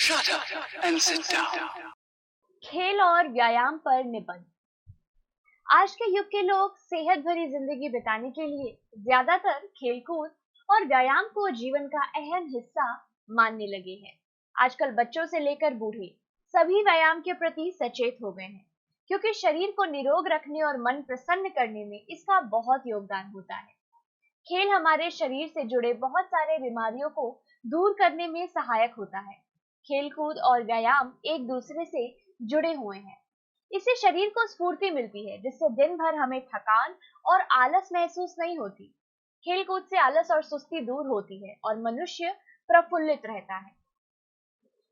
Shut up and sit down. खेल और व्यायाम पर निबंध। आज के युग के लोग सेहत भरी जिंदगी बिताने के लिए ज्यादातर खेलकूद और व्यायाम को जीवन का अहम हिस्सा मानने लगे हैं। आजकल बच्चों से लेकर बूढ़े सभी व्यायाम के प्रति सचेत हो गए हैं, क्योंकि शरीर को निरोग रखने और मन प्रसन्न करने में इसका बहुत योगदान होता है। खेल हमारे शरीर से जुड़े बहुत सारे बीमारियों को दूर करने में सहायक होता है। खेलकूद और व्यायाम एक दूसरे से जुड़े हुए हैं। इससे शरीर को स्फूर्ति मिलती है, जिससे दिन भर हमें थकान और आलस महसूस नहीं होती। खेलकूद से आलस और सुस्ती दूर होती है और मनुष्य प्रफुल्लित रहता है।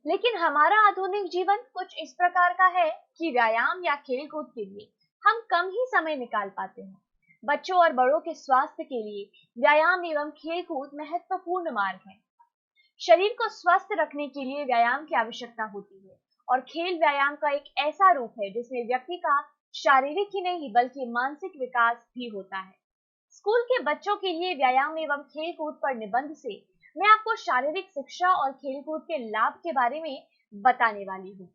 लेकिन हमारा आधुनिक जीवन कुछ इस प्रकार का है कि व्यायाम या खेलकूद के लिए हम कम ही समय निकाल पाते हैं। बच्चों और बड़ों के स्वास्थ्य के लिए व्यायाम एवं खेलकूद महत्वपूर्ण मार्ग है। शरीर को स्वस्थ रखने के लिए व्यायाम की आवश्यकता होती है और खेल व्यायाम का एक ऐसा रूप है जिसमें व्यक्ति का शारीरिक ही नहीं बल्कि मानसिक विकास भी होता है। स्कूल के बच्चों के लिए व्यायाम एवं खेलकूद पर निबंध से मैं आपको शारीरिक शिक्षा और खेलकूद के लाभ के बारे में बताने वाली हूँ।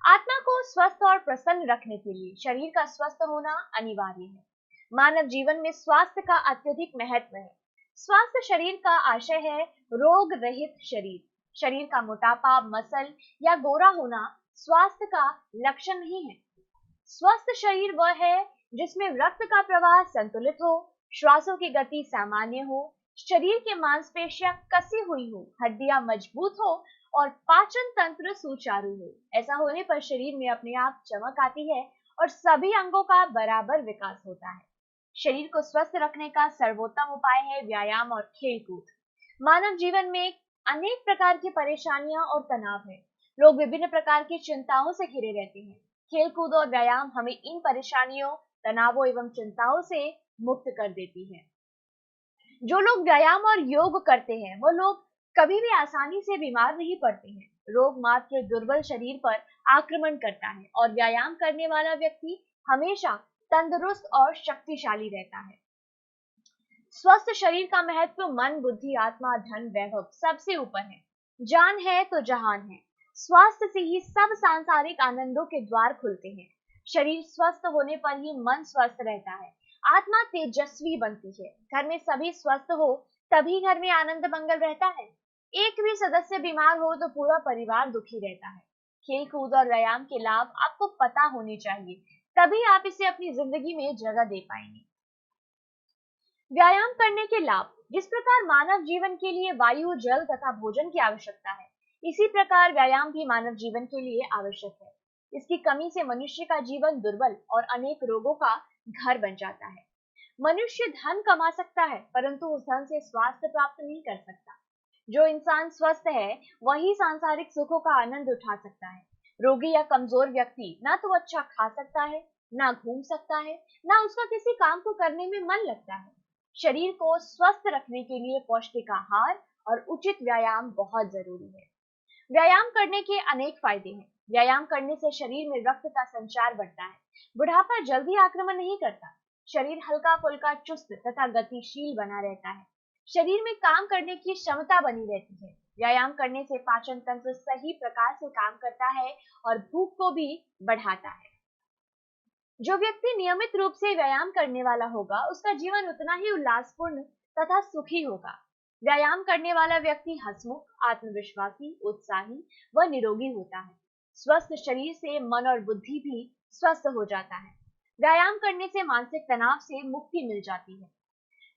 आत्मा को स्वस्थ और प्रसन्न रखने के लिए शरीर का स्वस्थ होना अनिवार्य है। मानव जीवन में स्वास्थ्य का अत्यधिक महत्व है। स्वास्थ्य शरीर का आशय है रोग रहित शरीर। शरीर का मोटापा, मसल या गोरा होना स्वास्थ्य का लक्षण नहीं है। स्वस्थ शरीर वह है जिसमें रक्त का प्रवाह संतुलित हो, श्वासों की गति सामान्य हो, शरीर के मांसपेशियां कसी हुई हो, हड्डियां मजबूत हो और पाचन तंत्र सुचारू हो। ऐसा होने पर शरीर में अपने आप चमक आती है और सभी अंगों का बराबर विकास होता है। शरीर को स्वस्थ रखने का सर्वोत्तम उपाय है व्यायाम और खेलकूद। मानव जीवन में अनेक प्रकार की परेशानियां और तनाव है। लोग विभिन्न प्रकार की चिंताओं से घिरे रहते हैं। खेलकूद और व्यायाम हमें इन परेशानियों, तनावों एवं चिंताओं से मुक्त कर देती है। जो लोग व्यायाम और योग करते हैं वो लोग कभी भी आसानी से बीमार नहीं पड़ते हैं। रोग मात्र दुर्बल शरीर पर आक्रमण करता है और व्यायाम करने वाला व्यक्ति हमेशा तंदुरुस्त और शक्तिशाली रहता है। स्वस्थ शरीर का महत्व मन, बुद्धि, आत्मा, धन, वैभव सबसे ऊपर है। जान है तो जहान है। स्वास्थ्य से ही सब सांसारिक आनंदों के द्वार खुलते हैं। शरीर स्वस्थ होने पर ही मन स्वस्थ रहता है, आत्मा तेजस्वी बनती है। घर में सभी स्वस्थ हो तभी घर में आनंद मंगल रहता है। एक भी सदस्य बीमार हो तो पूरा परिवार दुखी रहता है। खेल कूद और व्यायाम के लाभ आपको पता होने चाहिए, तभी आप इसे अपनी जिंदगी में जगह दे पाएंगे। व्यायाम करने के लाभ। जिस प्रकार मानव जीवन के लिए वायु, जल तथा भोजन की आवश्यकता है, इसी प्रकार व्यायाम भी मानव जीवन के लिए आवश्यक है। इसकी कमी से मनुष्य का जीवन दुर्बल और अनेक रोगों का घर बन जाता है। मनुष्य धन कमा सकता है, परंतु उस धन से स्वास्थ्य प्राप्त नहीं कर सकता। जो इंसान स्वस्थ है वही सांसारिक सुखों का आनंद उठा सकता है। रोगी या कमजोर व्यक्ति ना तो अच्छा खा सकता है, ना घूम सकता है, ना उसका किसी काम को करने में मन लगता है। शरीर को स्वस्थ रखने के लिए पौष्टिक आहार और उचित व्यायाम बहुत जरूरी है। व्यायाम करने के अनेक फायदे हैं। व्यायाम करने से शरीर में रक्त का संचार बढ़ता है। बुढ़ापा जल्दी आक्रमण नहीं करता। शरीर हल्का फुल्का, चुस्त तथा गतिशील बना रहता है। शरीर में काम करने की क्षमता बनी रहती है। व्यायाम करने से पाचन तंत्र सही प्रकार से काम करता है और भूख को भी बढ़ाता है। जो व्यक्ति नियमित रूप से व्यायाम करने वाला होगा उसका जीवन उतना ही उल्लासपूर्ण तथा सुखी होगा। व्यायाम करने वाला व्यक्ति हंसमुख, आत्मविश्वासी, उत्साही व निरोगी होता है। स्वस्थ शरीर से मन और बुद्धि भी स्वस्थ हो जाता है। व्यायाम करने से मानसिक तनाव से मुक्ति मिल जाती है।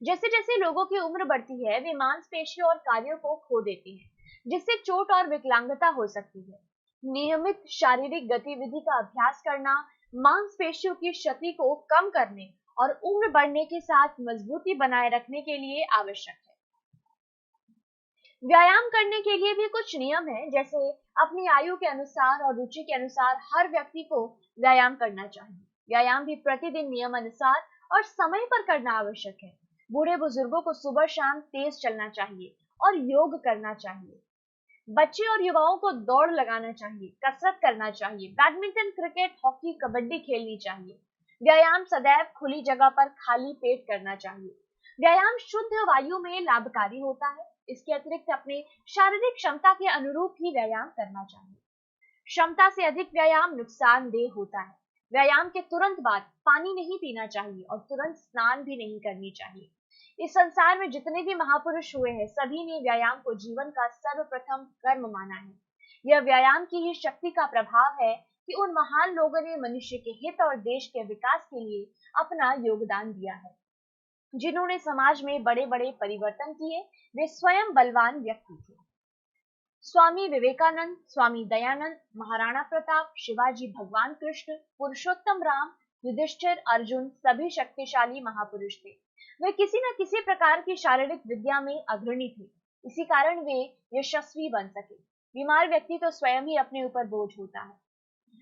जैसे जैसे लोगों की उम्र बढ़ती है वे मांसपेशियों और कार्यों को खो देते हैं, जिससे चोट और विकलांगता हो सकती है। नियमित शारीरिक गतिविधि का अभ्यास करना मांसपेशियों की क्षति को कम करने और उम्र बढ़ने के साथ मजबूती बनाए रखने के लिए आवश्यक है। व्यायाम करने के लिए भी कुछ नियम है, जैसे अपनी आयु के अनुसार और रुचि के अनुसार हर व्यक्ति को व्यायाम करना चाहिए। व्यायाम भी प्रतिदिन नियम अनुसार और समय पर करना आवश्यक है। बूढ़े बुजुर्गों को सुबह शाम तेज चलना चाहिए और योग करना चाहिए। बच्चे और युवाओं को दौड़ लगाना चाहिए, कसरत करना चाहिए, बैडमिंटन, क्रिकेट, हॉकी, कबड्डी खेलनी चाहिए। व्यायाम सदैव खुली जगह पर खाली पेट करना चाहिए। व्यायाम शुद्ध वायु में लाभकारी होता है। इसके अतिरिक्त अपने शारीरिक क्षमता के अनुरूप ही व्यायाम करना चाहिए। क्षमता से अधिक व्यायाम नुकसानदेह होता है। व्यायाम के तुरंत बाद पानी नहीं पीना चाहिए और तुरंत स्नान भी नहीं करनी चाहिए। इस संसार में जितने भी महापुरुष हुए हैं, सभी ने व्यायाम को जीवन का सर्वप्रथम कर्म माना है। यह व्यायाम की ही शक्ति का प्रभाव है कि उन महान लोगों ने मनुष्य के हित और देश के विकास के लिए अपना योगदान दिया है। जिन्होंने समाज में बड़े बड़े परिवर्तन किए, वे स्वयं बलवान व्यक्ति थे। स्वामी विवेकानंद, स्वामी दयानंद, महाराणा प्रताप, शिवाजी, भगवान कृष्ण, पुरुषोत्तम राम, युधिष्ठिर, अर्जुन सभी शक्तिशाली महापुरुष थे। वे किसी न किसी प्रकार की शारीरिक विद्या में अग्रणी थे। इसी कारण वे यशस्वी बन सके। बीमार व्यक्ति तो स्वयं ही अपने ऊपर बोझ होता है।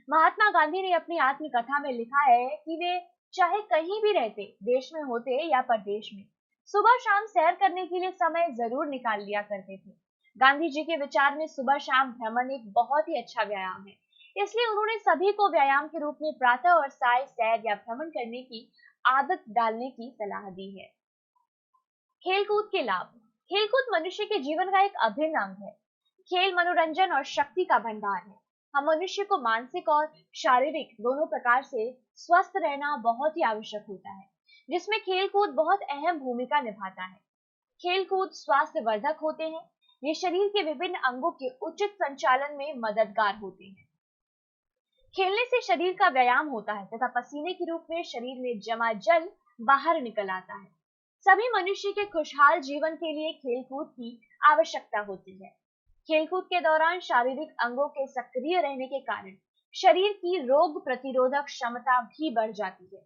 महात्मा गांधी ने अपनी आत्मकथा में लिखा है कि वे चाहे कहीं भी रहते, देश में होते या परदेश में, सुबह शाम सैर करने के लिए समय जरूर निकाल लिया करते थे। गांधी जी के विचार में सुबह शाम भ्रमण एक बहुत ही अच्छा व्यायाम है। इसलिए उन्होंने सभी को व्यायाम के रूप में प्रातः और साय सैर या भ्रमण करने की आदत डालने की सलाह दी है। खेलकूद के लाभ। खेलकूद मनुष्य के जीवन का एक अभिन्न अंग है। खेल मनोरंजन और शक्ति का भंडार है। हम मनुष्य को मानसिक और शारीरिक दोनों प्रकार से स्वस्थ रहना बहुत ही आवश्यक होता है, जिसमें खेलकूद बहुत अहम भूमिका निभाता है। खेलकूद स्वास्थ्य वर्धक होते हैं। ये शरीर के विभिन्न अंगों के उचित संचालन में मददगार होते हैं। खेलने से शरीर का व्यायाम होता है तथा पसीने के रूप में शरीर में जमा जल बाहर निकल आता है। सभी मनुष्य के खुशहाल जीवन के लिए खेलकूद की आवश्यकता होती है। खेलकूद के दौरान शारीरिक अंगों के सक्रिय रहने के कारण शरीर की रोग प्रतिरोधक क्षमता भी बढ़ जाती है।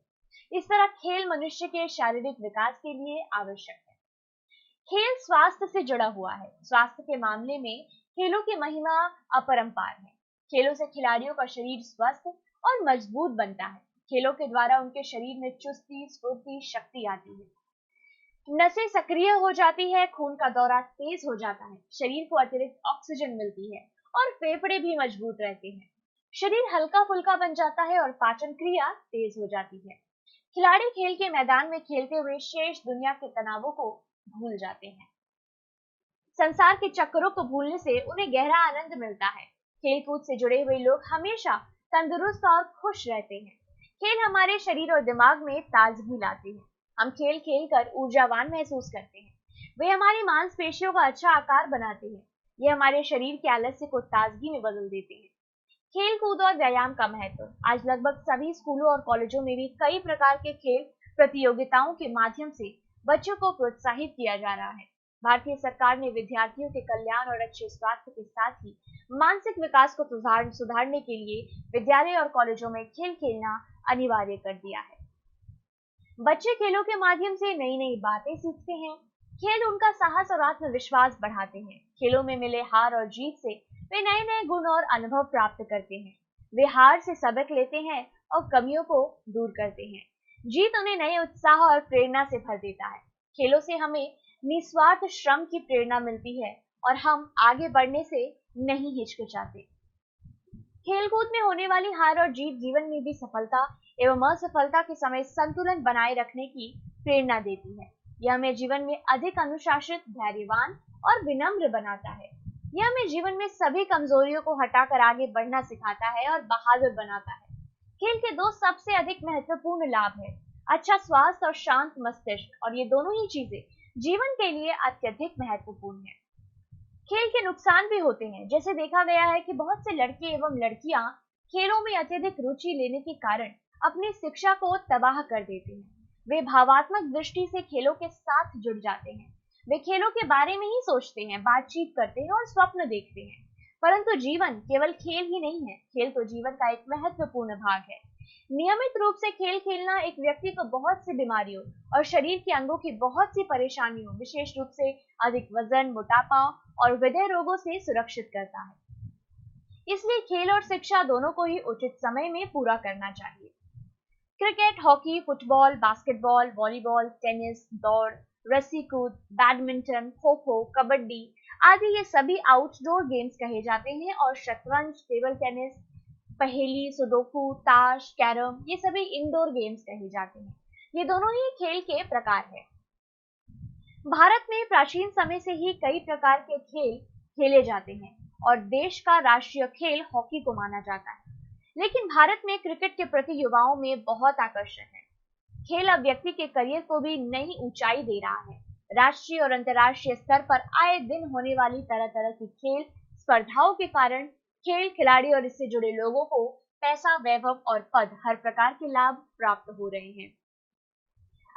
इस तरह खेल मनुष्य के शारीरिक विकास के लिए आवश्यक है। खेल स्वास्थ्य से जुड़ा हुआ है। स्वास्थ्य के मामले में खेलों की महिमा अपरंपार है। खेलों से खिलाड़ियों का शरीर स्वस्थ और मजबूत बनता है। खेलों के द्वारा उनके शरीर में चुस्ती, स्फूर्ति, शक्ति आती है। नसें सक्रिय हो जाती है, खून का दौरा तेज हो जाता है, शरीर को अतिरिक्त ऑक्सीजन मिलती है और फेफड़े भी मजबूत रहते हैं। शरीर हल्का फुल्का बन जाता है और पाचन क्रिया तेज हो जाती है। खिलाड़ी खेल के मैदान में खेलते हुए शेष दुनिया के तनावों को भूल जाते हैं। संसार के चक्करों को भूलने से उन्हें गहरा आनंद मिलता है। खेलकूद से जुड़े हुए लोग हमेशा तंदुरुस्त और खुश रहते हैं। खेल हमारे शरीर और दिमाग में ताजगी लाते हैं। हम खेल खेलकर ऊर्जावान महसूस करते हैं। वे हमारी मांसपेशियों का अच्छा आकार बनाते हैं। ये हमारे शरीर के आलस्य को ताजगी में बदल देते हैं। खेल कूद और व्यायाम का महत्व। आज लगभग सभी स्कूलों और कॉलेजों में भी कई प्रकार के खेल प्रतियोगिताओं के माध्यम से बच्चों को प्रोत्साहित किया जा रहा है। भारतीय सरकार ने विद्यार्थियों के कल्याण और अच्छे स्वास्थ्य के साथ ही मानसिक विकास को सुधारने के लिए विद्यालय और कॉलेजों में खेल खेलना अनिवार्य कर दिया है। बच्चे खेलों के माध्यम से नई नई बातें सीखते हैं। खेल उनका साहस और आत्मविश्वास बढ़ाते हैं। खेलों में मिले हार और जीत से वे नए नए गुण और अनुभव प्राप्त करते हैं। वे हार से सबक लेते हैं और कमियों को दूर करते हैं। जीत उन्हें नए उत्साह और प्रेरणा से भर देता है। खेलों से हमें निस्वार्थ श्रम की प्रेरणा मिलती है और हम आगे बढ़ने से नहीं हिचकिचाते। खेलकूद में होने वाली हार और जीत जीवन में भी सफलता एवं असफलता के समय संतुलन बनाए रखने की प्रेरणा देती है। यह हमें जीवन में अधिक अनुशासित, धैर्यवान और विनम्र बनाता है। यह हमें जीवन में सभी कमजोरियों को हटाकर आगे बढ़ना सिखाता है और बहादुर बनाता है। खेल के दो सबसे अधिक महत्वपूर्ण लाभ है, अच्छा स्वास्थ्य और शांत मस्तिष्क, और ये दोनों ही चीजें जीवन के लिए अत्यधिक महत्वपूर्ण है। खेल के नुकसान भी होते हैं। जैसे देखा गया है कि बहुत से लड़के एवं लड़कियां खेलों में अत्यधिक रुचि लेने के कारण अपनी शिक्षा को तबाह कर देते हैं। वे भावात्मक दृष्टि से खेलों के साथ जुड़ जाते हैं। वे खेलों के बारे में ही सोचते हैं, बातचीत करते हैं और स्वप्न देखते हैं। परंतु जीवन केवल खेल ही नहीं है। खेल तो जीवन का एक महत्वपूर्ण भाग है। नियमित रूप से खेल खेलना एक व्यक्ति को बहुत सी बीमारियों और शरीर के अंगों की बहुत सी परेशानियों, विशेष रूप से अधिक वजन, मोटापा और हृदय रोगों से सुरक्षित करता है। इसलिए खेल और शिक्षा दोनों को ही उचित समय में पूरा करना चाहिए। Cricket, hockey, football, basketball, volleyball, tennis, दौड़, रस्सी कूद, बैडमिंटन, खो खो, कबड्डी आदि ये सभी आउटडोर गेम्स कहे जाते हैं और शतरंज, टेबल टेनिस, पहेली, सुडोकू, ताश, कैरम ये सभी इंडोर गेम्स कहे जाते हैं। ये दोनों ही खेल के प्रकार हैं। भारत में प्राचीन समय से ही कई प्रकार के खेल खेले जाते हैं और देश का राष्ट्रीय खेल हॉकी को माना जाता है। लेकिन भारत में क्रिकेट के प्रति युवाओं में बहुत आकर्षण है। खेल अब व्यक्ति के करियर को भी नई ऊंचाई दे रहा है। राष्ट्रीय और अंतर्राष्ट्रीय स्तर पर आए दिन होने वाली तरह तरह की खेल स्पर्धाओं के कारण खेल खिलाड़ी और इससे जुड़े लोगों को पैसा, वैभव और पद, हर प्रकार के लाभ प्राप्त हो रहे हैं।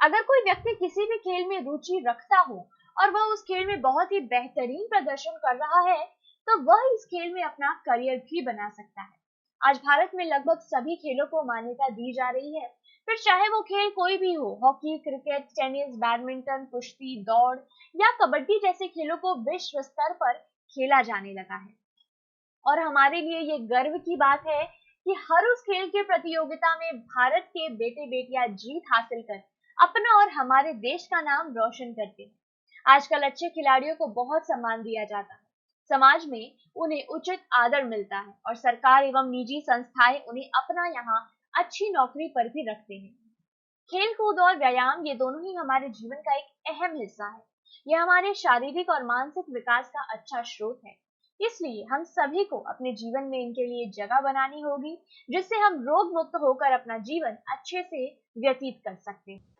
अगर कोई व्यक्ति किसी भी खेल में रुचि रखता हो और वह उस खेल में बहुत ही बेहतरीन प्रदर्शन कर रहा है, तो वह इस खेल में अपना करियर भी बना सकता है। आज भारत में लगभग सभी खेलों को मान्यता दी जा रही है, फिर चाहे वो खेल कोई भी हो, हॉकी, क्रिकेट, टेनिस, बैडमिंटन, कुश्ती, दौड़ या कबड्डी जैसे खेलों को विश्व स्तर पर खेला जाने लगा है। और हमारे लिए ये गर्व की बात है कि हर उस खेल की प्रतियोगिता में भारत के बेटे बेटियां जीत हासिल कर अपना और हमारे देश का नाम रोशन करते हैं। आजकल अच्छे खिलाड़ियों को बहुत सम्मान दिया जाता है, समाज में उन्हें उचित आदर मिलता है और सरकार एवं निजी संस्थाएं उन्हें अपना यहाँ अच्छी नौकरी पर भी रखते हैं। खेल कूद और व्यायाम ये दोनों ही हमारे जीवन का एक अहम हिस्सा है। यह हमारे शारीरिक और मानसिक विकास का अच्छा स्रोत है। इसलिए हम सभी को अपने जीवन में इनके लिए जगह बनानी होगी, जिससे हम रोग मुक्त होकर अपना जीवन अच्छे से व्यतीत कर सकते हैं।